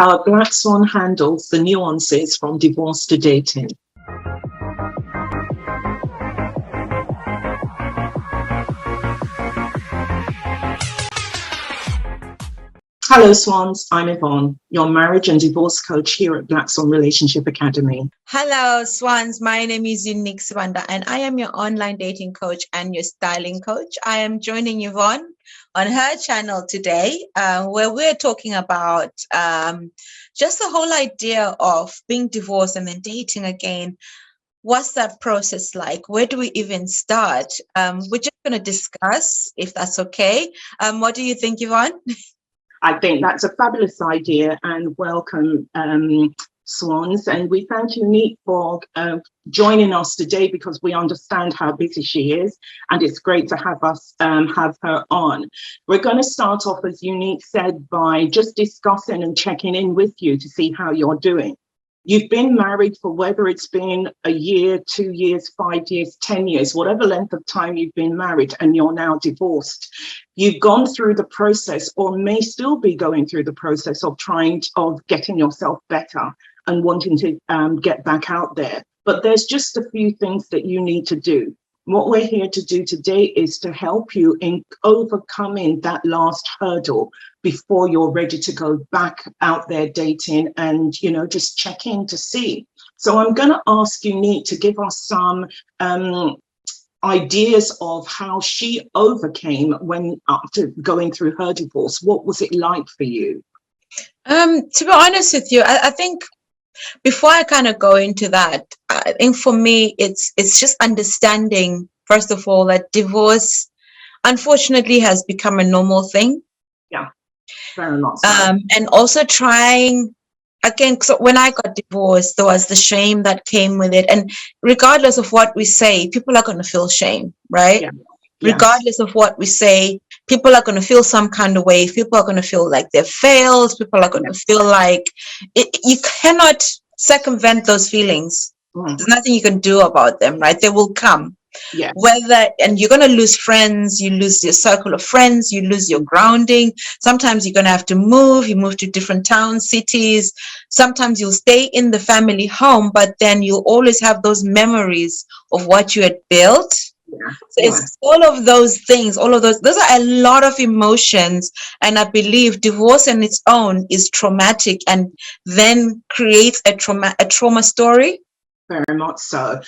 how a Black Swan handles the nuances from divorce to dating. Hello, Swans. I'm Yvonne, your marriage and divorce coach here at Black Swan Relationship Academy. Hello, Swans. My name is Unique Swanda, and I am your online dating coach and your styling coach. I am joining Yvonne on her channel today, where we're talking about just the whole idea of being divorced and then dating again. What's that process like? Where do we even start? We're just going to discuss, if that's okay. What do you think, Yvonne? I think that's a fabulous idea, and welcome, Swans. And we thank Unique for joining us today, because we understand how busy she is, and it's great to have us have her on. We're going to start off, as Unique said, by just discussing and checking in with you to see how you're doing. You've been married for whether it's been a year, 2 years, 5 years, 10 years, whatever length of time you've been married, and you're now divorced. You've gone through the process, or may still be going through the process of getting yourself better and wanting to get back out there. But there's just a few things that you need to do. What we're here to do today is to help you in overcoming that last hurdle before you're ready to go back out there dating and, just check in to see. So I'm going to ask Unique to give us some ideas of how she overcame when after going through her divorce. What was it like for you? To be honest with you, I think before I kind of go into that, I think for me, it's just understanding, first of all, that divorce, unfortunately, has become a normal thing. Yeah, very much so. And also trying, again, so when I got divorced, there was the shame that came with it. And regardless of what we say, people are going to feel shame, right? Yeah. Yes. Regardless of what we say, people are going to feel some kind of way. People are going to feel like they've failed. People are going to feel like you cannot circumvent those feelings. There's nothing you can do about them, right? They will come. Yes. And you're going to lose friends, you lose your circle of friends, you lose your grounding. Sometimes you're going to have to move, you move to different towns, cities. Sometimes you'll stay in the family home, but then you'll always have those memories of what you had built. Yeah. So it's all of those things, those are a lot of emotions. And I believe divorce on its own is traumatic and then creates a trauma story. Very much so,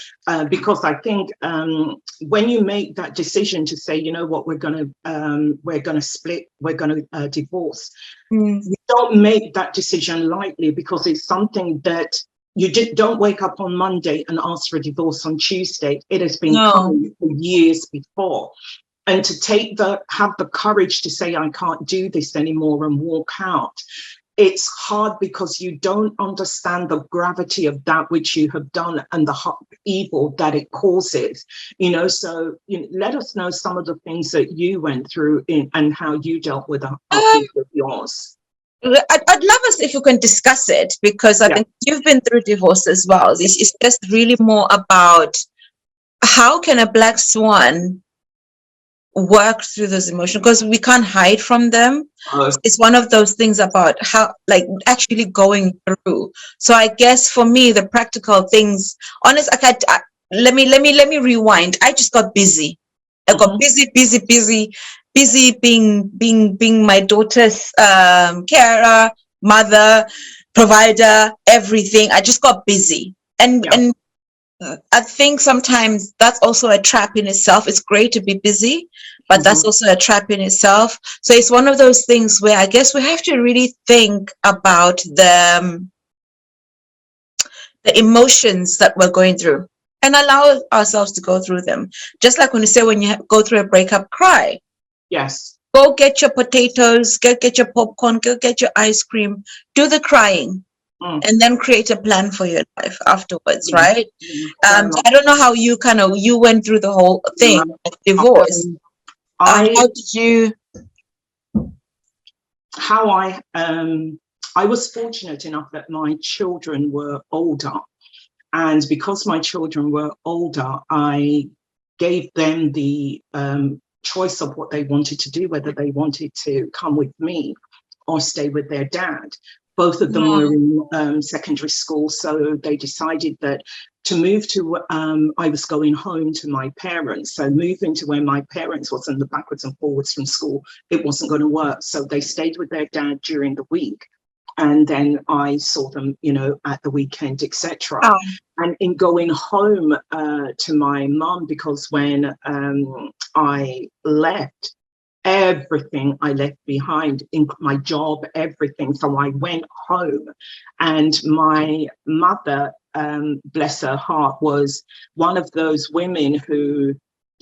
because I think when you make that decision to say, you know what, we're gonna split, we're gonna divorce, you don't make that decision lightly, because it's something that you just don't wake up on Monday and ask for a divorce on Tuesday. It has been coming for years before. And to have the courage to say, I can't do this anymore, and walk out. It's hard because you don't understand the gravity of that which you have done and the evil that it causes. So let us know some of the things that you went through and how you dealt with yours. I'd love us if you can discuss it, because I think you've been through divorce as well. It's just really more about how can a Black Swan work through those emotions, because we can't hide from them. It's one of those things about how, like, actually going through. So I guess for me, the practical things, let me rewind. I just got busy. I got busy being my daughter's carer, mother, provider, everything. I just got busy. And I think sometimes that's also a trap in itself. It's great to be busy, but that's also a trap in itself. So it's one of those things where I guess we have to really think about the emotions that we're going through and allow ourselves to go through them. Just like when you say, when you go through a breakup, cry. Yes. Go get your potatoes, go get your popcorn, go get your ice cream, do the crying. And then create a plan for your life afterwards, right? I don't know how you went through the whole thing of divorce. How did you? I was fortunate enough that my children were older, and because my children were older, I gave them the choice of what they wanted to do, whether they wanted to come with me or stay with their dad. Both of them were in secondary school, so they decided that to move to, I was going home to my parents. So moving to where my parents was, and the backwards and forwards from school, it wasn't going to work. So they stayed with their dad during the week. And then I saw them, you know, at the weekend, etc. Oh. And in going home to my mum, because when I left, everything I left behind, in my job, everything. So I went home, and my mother, bless her heart, was one of those women who,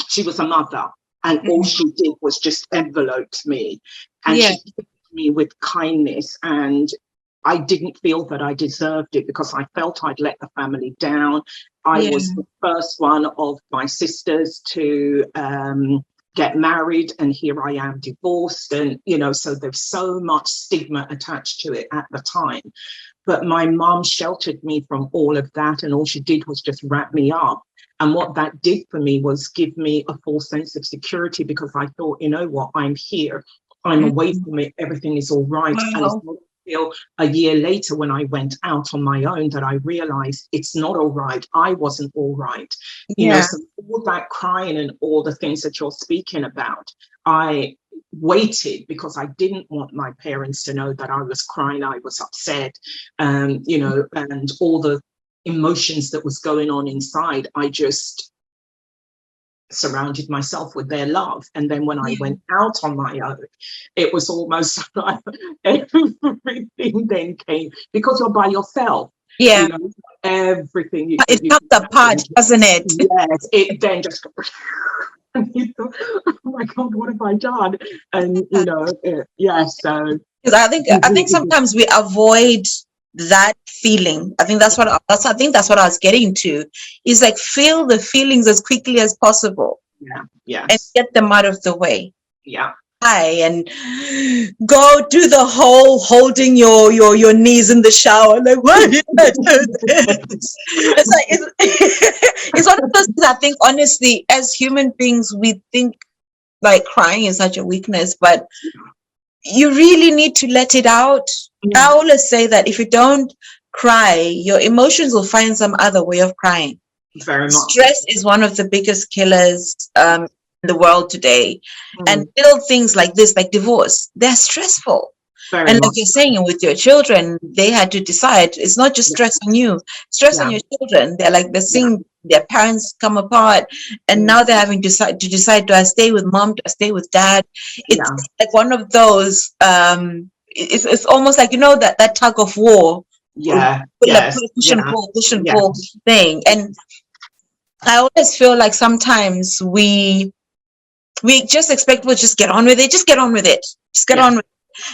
she was a mother, and all she did was just enveloped me, and she treated me with kindness, and I didn't feel that I deserved it, because I felt I'd let the family down. I was the first one of my sisters to get married, and here I am divorced, and you know, so there's so much stigma attached to it at the time. But my mom sheltered me from all of that, and all she did was just wrap me up. And what that did for me was give me a full sense of security, because I thought, you know what, I'm here, I'm away from it, everything is all right. Wow. And it's not until a year later, when I went out on my own, that I realized it's not all right. I wasn't all right. You know, so all that crying and all the things that you're speaking about, I waited, because I didn't want my parents to know that I was crying, I was upset, you know, and all the emotions that was going on inside. I just surrounded myself with their love. And then when I went out on my own, it was almost like everything then came, because you're by yourself. You know, everything it comes apart, doesn't it? Yes, it then just and you thought, oh my God, what have I done? And you know, so because I think sometimes we avoid that feeling. I think that's what I was getting to, is like, feel the feelings as quickly as possible. And get them out of the way. And go do the whole holding your knees in the shower, like, why did I do this? It's like it's one of those things. I think honestly, as human beings, we think like crying is such a weakness, but you really need to let it out. I always say that if you don't cry, your emotions will find some other way of crying. Very much. Stress is one of the biggest killers in the world today. And little things like this, like divorce, they're stressful. Very and much. like you're saying, with your children, they had to decide. It's not just stress on you, stress on your children. They're like, they're seeing their parents come apart, and now they're having to decide, do I stay with mom? Do I stay with dad? It's like one of those, it's almost like, you know, that tug of war. Push and pull thing. And I always feel like sometimes we just expect, we'll just get on with it, just get on with it,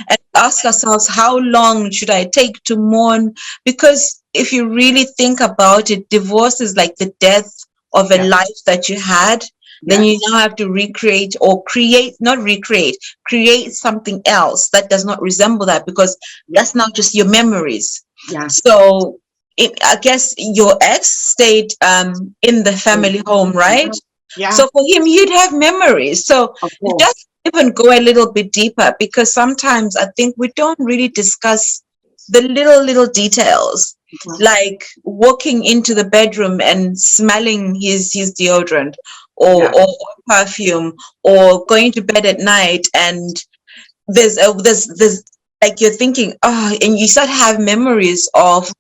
and ask ourselves, how long should I take to mourn? Because if you really think about it, divorce is like the death of a life that you had. Then you now have to recreate or create something else that does not resemble that, because that's not just your memories. So I guess your ex stayed in the family home, right? So for him, you'd have memories. So just even go a little bit deeper, because sometimes I think we don't really discuss the little details, like walking into the bedroom and smelling his deodorant or perfume, or going to bed at night and there's like, you're thinking, and you start to have memories of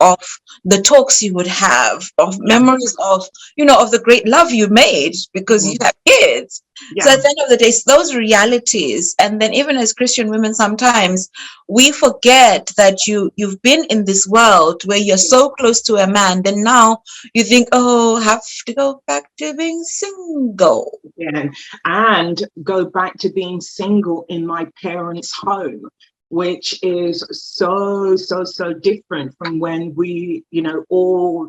the talks you would have, of memories of, you know, of the great love you made because you have kids. So at the end of the day, those realities. And then even as Christian women, sometimes we forget that you've been in this world where you're so close to a man, then now you think, oh, have to go back to being single. And go back to being single in my parents' home, which is so different from when we, you know, all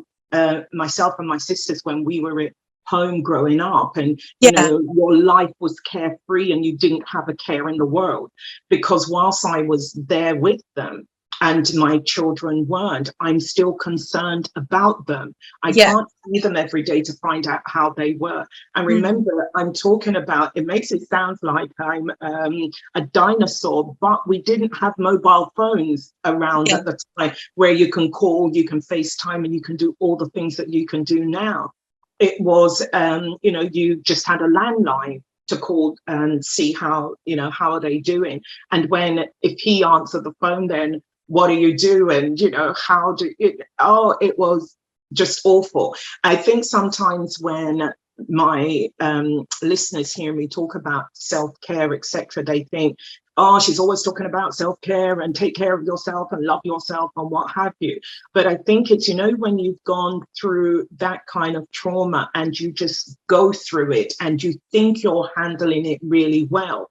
myself and my sisters, when we were at home growing up, and you know, your life was carefree and you didn't have a care in the world, because whilst I was there with them, and my children weren't, I'm still concerned about them. I can't see them every day to find out how they were. And remember, I'm talking about, it makes it sound like I'm a dinosaur, but we didn't have mobile phones around at the time where you can call, you can FaceTime, and you can do all the things that you can do now. It was, you know, you just had a landline to call and see how, you know, how are they doing? And when, if he answered the phone, then what are you doing? You know, how do it, it was just awful. I think sometimes when my listeners hear me talk about self-care, etc., they think, oh, she's always talking about self-care and take care of yourself and love yourself and what have you. But I think it's, you know, when you've gone through that kind of trauma and you just go through it and you think you're handling it really well.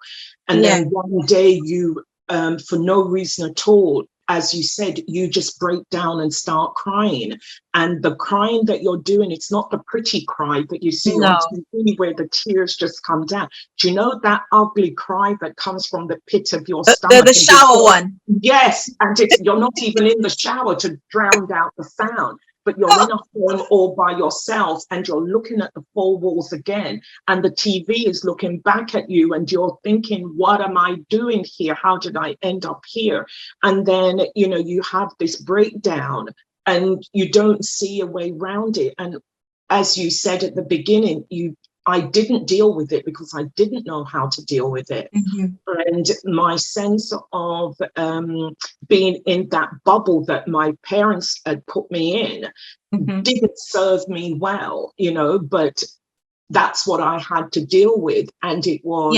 And then one day you, for no reason at all, as you said, you just break down and start crying. And the crying that you're doing, it's not the pretty cry that you see on TV where the tears just come down. Do you know that ugly cry that comes from the pit of your stomach? The shower one. Yes, and it's, you're not even in the shower to drown out the sound, but you're in a home all by yourself and you're looking at the four walls again, and the TV is looking back at you and you're thinking, what am I doing here? How did I end up here? And then, you know, you have this breakdown and you don't see a way around it. And as you said at the beginning, I didn't deal with it because I didn't know how to deal with it. And my sense of being in that bubble that my parents had put me in didn't serve me well, you know, but that's what I had to deal with. And it was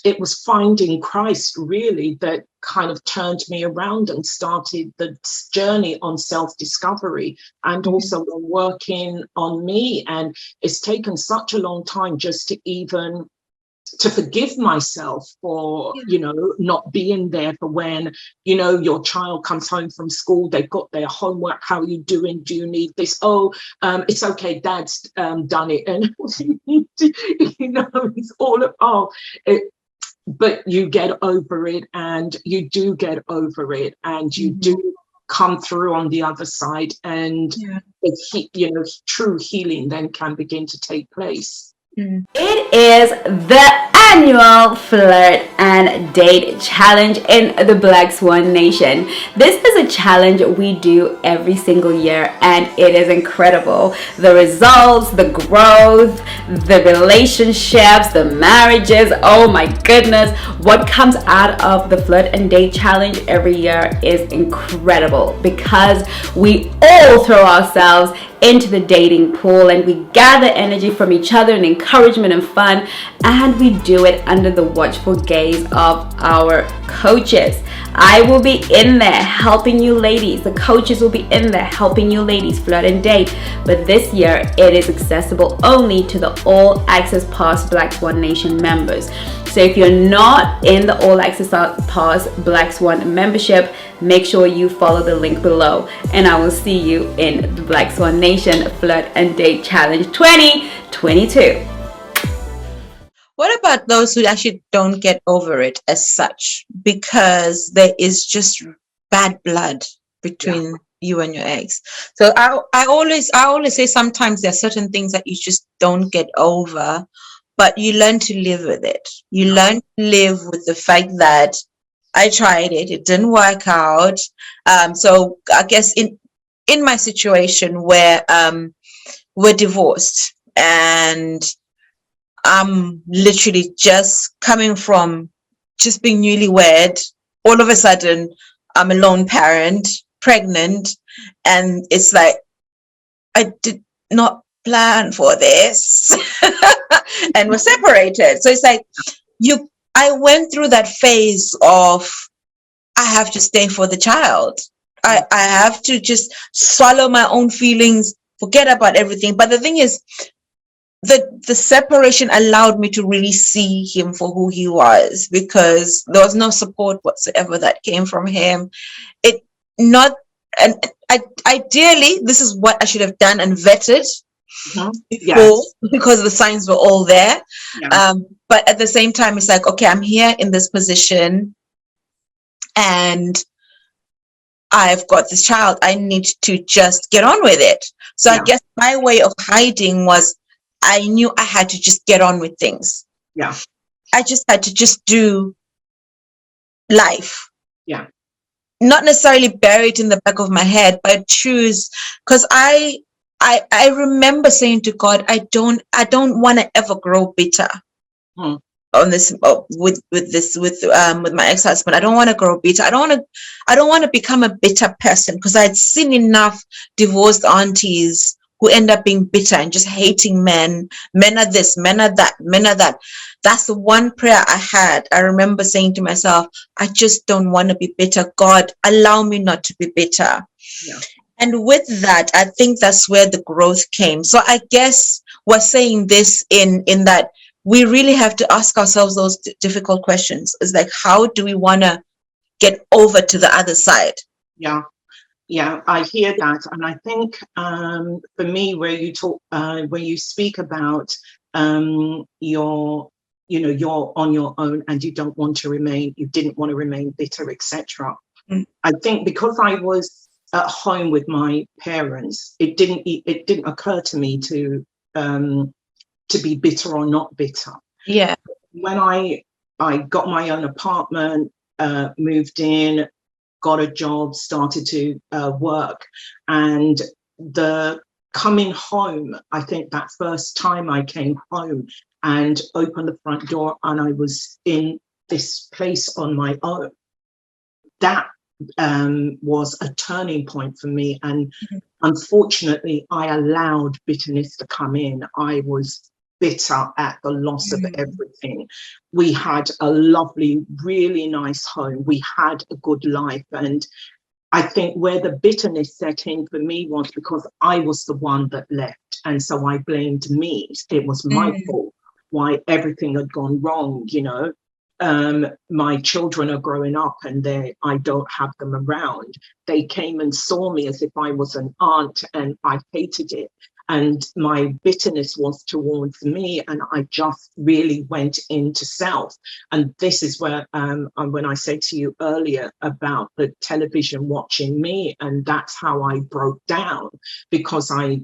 it was finding Christ really that kind of turned me around and started the journey on self-discovery and also on working on me. And it's taken such a long time just to even to forgive myself for, you know, not being there for when, you know, your child comes home from school, they've got their homework, how are you doing? Do you need this? Oh, it's okay, Dad's done it. And, you know, it's all of, but you get over it, and you do get over it, and you do come through on the other side, and you know, true healing then can begin to take place. It is the annual Flirt and Date Challenge in the Black Swan Nation. This is a challenge we do every single year, and it is incredible. The results, the growth, the relationships, the marriages, oh my goodness. What comes out of the Flirt and Date Challenge every year is incredible, because we all throw ourselves into the dating pool and we gather energy from each other and encouragement and fun, and we do it under the watchful gaze of our coaches. I will be in there helping you ladies. The coaches will be in there helping you ladies flirt and date. But this year it is accessible only to the All Access Pass Black Swan Nation members. So if you're not in the All Access Pass Black Swan membership, make sure you follow the link below, and I will see you in the Black Swan Nation Flirt and Date Challenge 2022. What about those who actually don't get over it as such because there is just bad blood between you and your ex? So I always say sometimes there are certain things that you just don't get over, but you learn to live with it. You learn to live with the fact that I tried it, it didn't work out. So I guess in my situation where we're divorced and I'm literally just coming from just being newlywed, all of a sudden I'm a lone parent, pregnant, and it's like I did not plan for this and we're separated. So it's like I went through that phase of I have to stay for the child. I have to just swallow my own feelings, forget about everything. But the thing is, the separation allowed me to really see him for who he was, because there was no support whatsoever that came from him. Ideally, this is what I should have done and vetted before, because the signs were all there. But at the same time, it's like, okay, I'm here in this position, and I've got this child. I need to just get on with it. So I Yeah. guess my way of hiding was I knew I had to just get on with things. Yeah. I just had to just do life. Yeah. Not necessarily bury it in the back of my head, but choose, because I remember saying to God, I don't want to ever grow bitter. Hmm. On this with my ex-husband. I don't want to grow bitter. I don't want to become a bitter person, because I'd seen enough divorced aunties who end up being bitter and just hating men. Men are this, men are that, men are that. That's the one prayer I had. I remember saying to myself, I just don't want to be bitter. God, allow me not to be bitter. Yeah. And with that, I think that's where the growth came. So I guess we're saying this in that we really have to ask ourselves those difficult questions. It's like, how do we want to get over to the other side? Yeah. Yeah, I hear that. And I think for me, where you speak about you're on your own and you didn't want to remain bitter, etc. Mm. I think because I was at home with my parents, it didn't occur to me to be bitter or not bitter. Yeah. When I got my own apartment, moved in, got a job, started to work, and the coming home, I think that first time I came home and opened the front door and I was in this place on my own, that was a turning point for me. And unfortunately, I allowed bitterness to come in. I was bitter at the loss of everything. We had a lovely, really nice home. We had a good life. And I think where the bitterness set in for me was because I was the one that left. And so I blamed me. It was my fault why everything had gone wrong, you know. My children are growing up and I don't have them around. They came and saw me as if I was an aunt, and I hated it. And my bitterness was towards me, and I just really went into self. And this is where, when I said to you earlier about the television watching me, and that's how I broke down, because I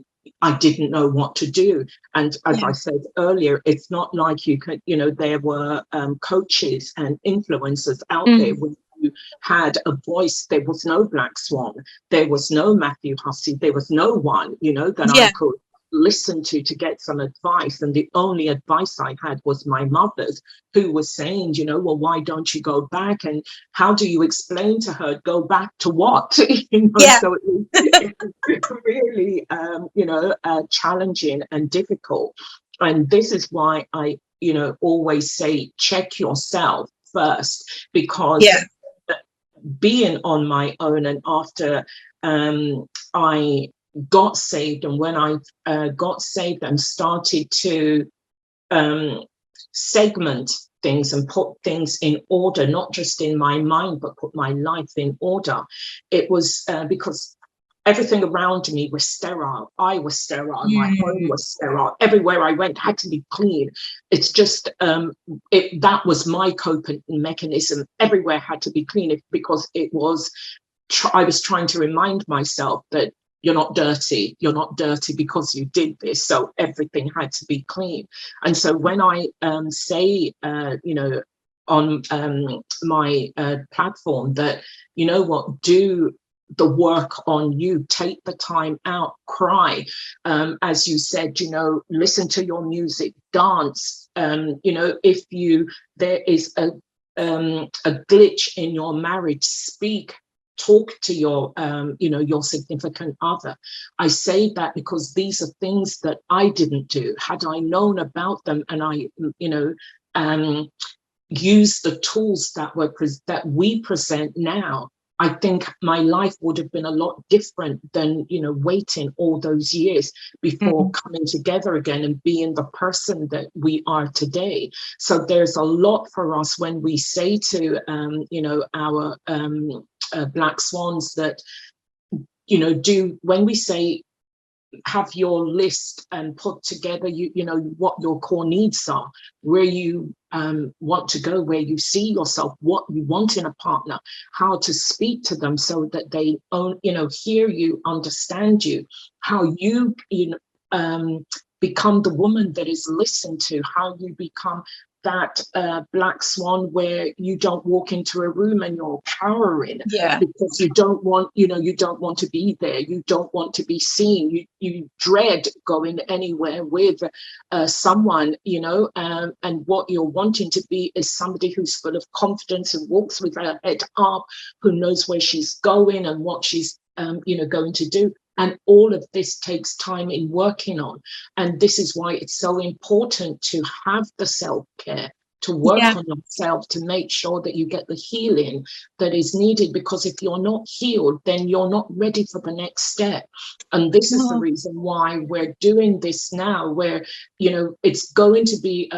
didn't know what to do. And as I said earlier, it's not like you could, there were coaches and influencers out there. When you had a voice, there was no Black Swan, there was no Matthew Hussey, there was no one, that I could listen to get some advice. And the only advice I had was my mother's, who was saying, well, why don't you go back? And how do you explain to her, go back to what? So it was really challenging and difficult. And this is why I always say, check yourself first, because being on my own, and after I got saved, and when I got saved and started to segment things and put things in order, not just in my mind, but put my life in order, it was because everything around me was sterile. I was sterile. My home was sterile. Everywhere I went had to be clean. It's just, that was my coping mechanism. Everywhere had to be clean, because it was, I was trying to remind myself that you're not dirty. You're not dirty because you did this. So everything had to be clean. And so when I say, on my platform that, do the work on you, take the time out, cry, as you said, listen to your music, dance, if there is a glitch in your marriage, speak, talk to your your significant other. I say that because these are things that I didn't do. Had I known about them, and I use the tools that we present now, I think my life would have been a lot different than, waiting all those years before coming together again and being the person that we are today. So there's a lot for us when we say to, our Black Swans that, when we say have your list and put together, you know, what your core needs are, where you want to go, where you see yourself, what you want in a partner, how to speak to them so that they you know, hear you, understand you, how you, become the woman that is listened to, how you become that black swan where you don't walk into a room and you're cowering because you don't want, you know, you don't want to be there, you don't want to be seen, you dread going anywhere with someone, you know, and what you're wanting to be is somebody who's full of confidence and walks with her head up, who knows where she's going and what she's you know, going to do. And all of this takes time in working on. And this is why it's so important to have the self-care, to work on yourself, to make sure that you get the healing that is needed. Because if you're not healed, then you're not ready for the next step. And this is the reason why we're doing this now, where, you know, it's going to be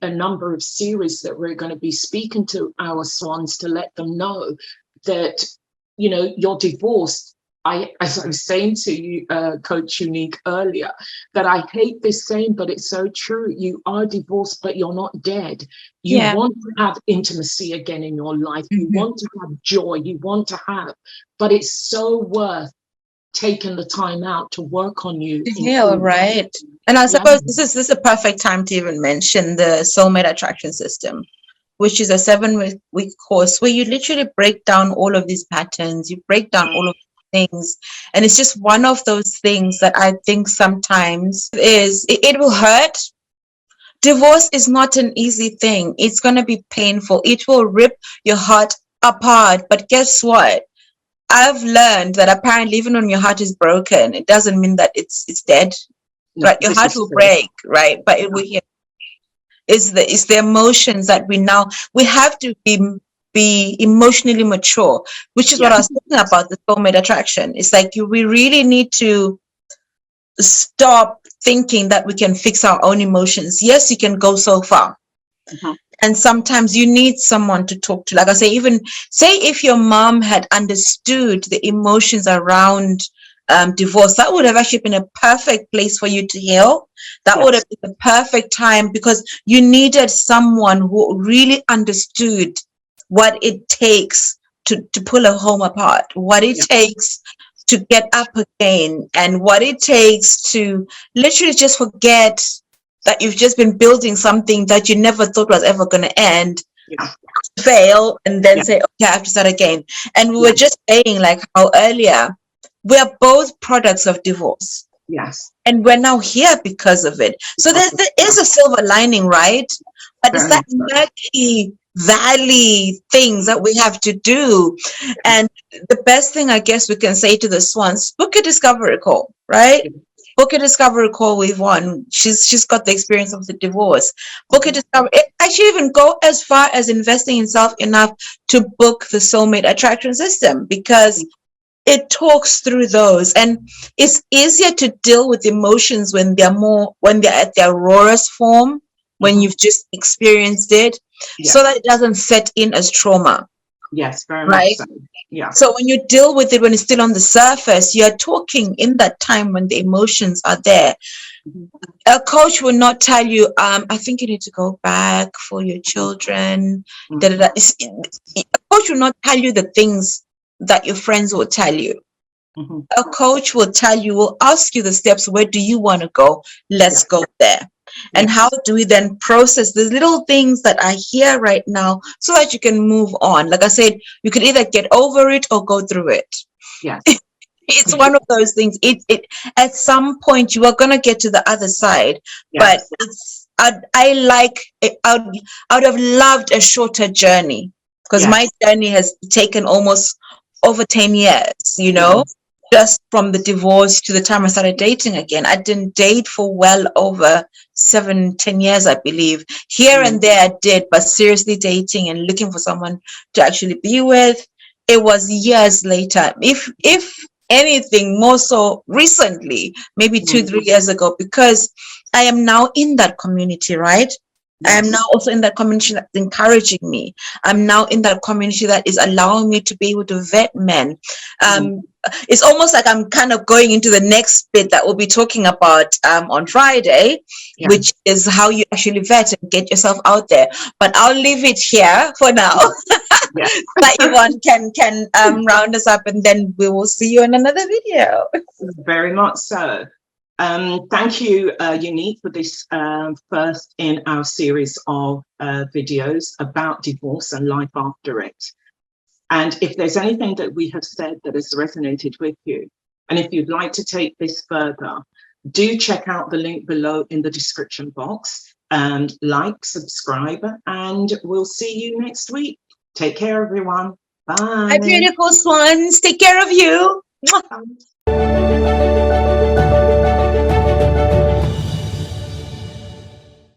a number of series that we're going to be speaking to our swans to let them know that, you know, you're divorced. As I was saying to you, Coach Unique, earlier, that I hate this saying, but it's so true. You are divorced, but you're not dead. You want to have intimacy again in your life. You want to have joy. You want to have, but it's so worth taking the time out to work on you. Yeah, right. And I suppose this is a perfect time to even mention the soulmate attraction system, which is a 7-week course where you literally break down all of these patterns. You break down all of things, and it's just one of those things that I think sometimes it will hurt. Divorce is not an easy thing. It's going to be painful. It will rip your heart apart. But guess what? I've learned that apparently even when your heart is broken, it doesn't mean that it's dead. No, right? Your heart will break, right? But it will heal. It's the emotions that we have to be emotionally mature, which is what I was talking about, the soulmate attraction. It's like we really need to stop thinking that we can fix our own emotions. Yes, you can go so far. And sometimes you need someone to talk to. Like I say, even say if your mom had understood the emotions around divorce, that would have actually been a perfect place for you to heal. That would have been the perfect time, because you needed someone who really understood what it takes to pull a home apart, what it takes to get up again, and what it takes to literally just forget that you've just been building something that you never thought was ever going to end, fail, and then say, okay, I have to start again. And we were just saying, like how earlier, we are both products of divorce. And we're now here because of it. So there is a silver lining, right? But it's that murky valley things that we have to do. And the best thing I guess we can say to the swans, book a discovery call, right? Book a discovery call with Yvonne. She's got the experience of the divorce. Book a discovery. Actually, even go as far as investing in self enough to book the soulmate attraction system, because it talks through those, and it's easier to deal with emotions when they're at their rawest form, when you've just experienced it, so that it doesn't set in as trauma. Very much so. So when you deal with it when it's still on the surface, you're talking in that time when the emotions are there. A coach will not tell you, I think you need to go back for your children. A coach will not tell you the things that your friends will tell you. A coach will tell you, will ask you the steps. Where do you want to go? Let's go there. And how do we then process the little things that are here right now so that you can move on? Like I said, you can either get over it or go through it. It's one of those things. It at some point you are going to get to the other side, but I would have loved a shorter journey, because my journey has taken almost over 10 years, you know, just from the divorce to the time I started dating again. I didn't date for well over 7-10 years, I believe. Here and there I did, but seriously dating and looking for someone to actually be with, it was years later. If anything, more so recently, maybe 2-3 years ago, because I am now in that community, right? I'm Yes. now also in that community that's encouraging me. I'm now in that community that is allowing me to be able to vet men. It's almost like I'm kind of going into the next bit that we'll be talking about on Friday, Yeah. which is how you actually vet and get yourself out there. But I'll leave it here for now. Yeah. That Yvonne can round us up, and then we will see you in another video. Very much so. Thank you, Unique, for this first in our series of videos about divorce and life after it. And if there's anything that we have said that has resonated with you, and if you'd like to take this further, do check out the link below in the description box, and like, subscribe, and we'll see you next week. Take care, everyone. Bye. My beautiful swans, take care of you. Bye.